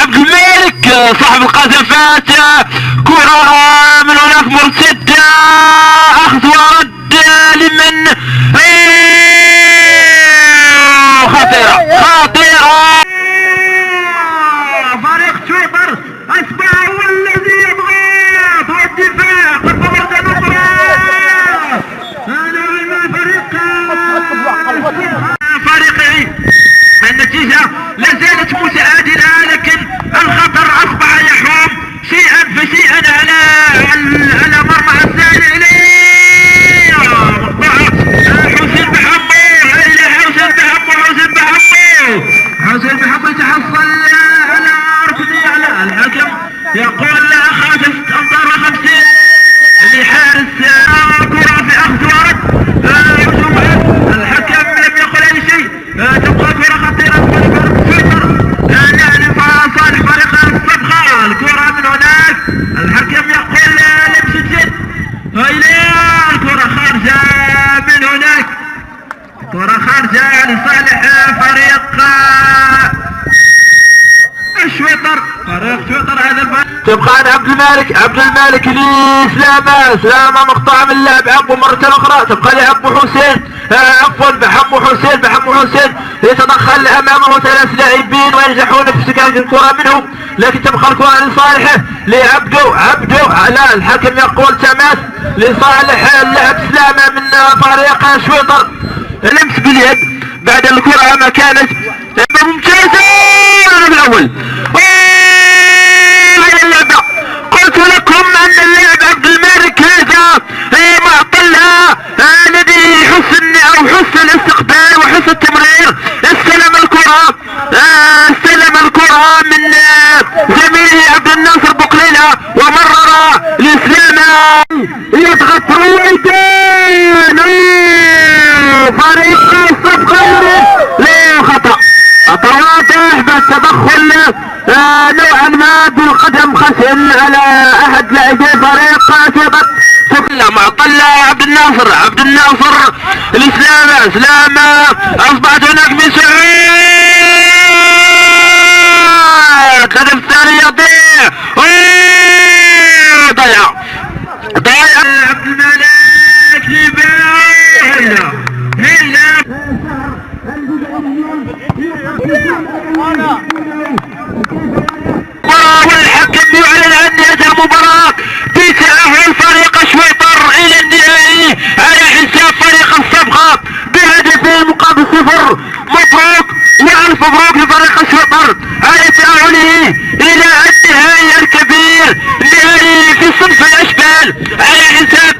عبد الملك صاحب القذفات، كرة من هناك مرتدة، اخذ ورد لمن خطيرة خطيرة. فريق شويطر اصبح هو الذي يضغط والدفاع قد ورد المباراة. فريقي النتيجة لا زالت متعادلة، لكن الخطر اصبح يحوم شيئا فشيئا على مرمى السائل حسين بحمو، الى حسين بحمو يتحصل على ركنية. على الحكم يقول لا 5 امتار 50 لحارس كرة في اخذ ورد. الحكم لم يقل اي شيء، تبقى كرة خطيرة يعني صالح فريق الصبغة. الكرة من هناك الحكم يقول لم تسجل، الكرة خارجة من هناك، كرة خارجة لصالح فريق الشويطر. فريق شويطر هذا الفريق تبقى عن عبد الملك لسلامة مقطع من اللعب عبو مرة اخرى، تبقى لعبو حسين عفوا بحمو حسين يتدخل امامه 3 لاعبين وينجحون في استكاك الكرة منهم، لكن تبقى الكرة لصالحه لعبدو. لا الحكم يقول تماس لصالح اللاعب سلامة من فريق شويطر، لمس باليد بعد الكرة ما كانت ممتازة من الاول. قلت لكم ان اللاعب عبد الملك هذا معطلها الذي حسن الاستقبال وحسن التمرير. استلم الكرة من زميله عبد الناصر بقليلة ومرر لسلامة يضغط رويدان فريق الصفقة لخطأ واضح بالتدخل نوعا ما بالقدم خشن على احد لاعبي فريق شويطر. معطل عبد الناصر لسلامة اصبحت هناك من سعود، الهدف الثاني يضيع عبد الملك والحكم يعلن عن نهاية المباراة بتأهل فريق شويطر الى النهائي على حساب فريق الصبغة بهدف مقابل 0. مبروك والف مبروك لفريق شويطر على تأهله الى النهائي الكبير، النهائي في صنف الاشبال على حساب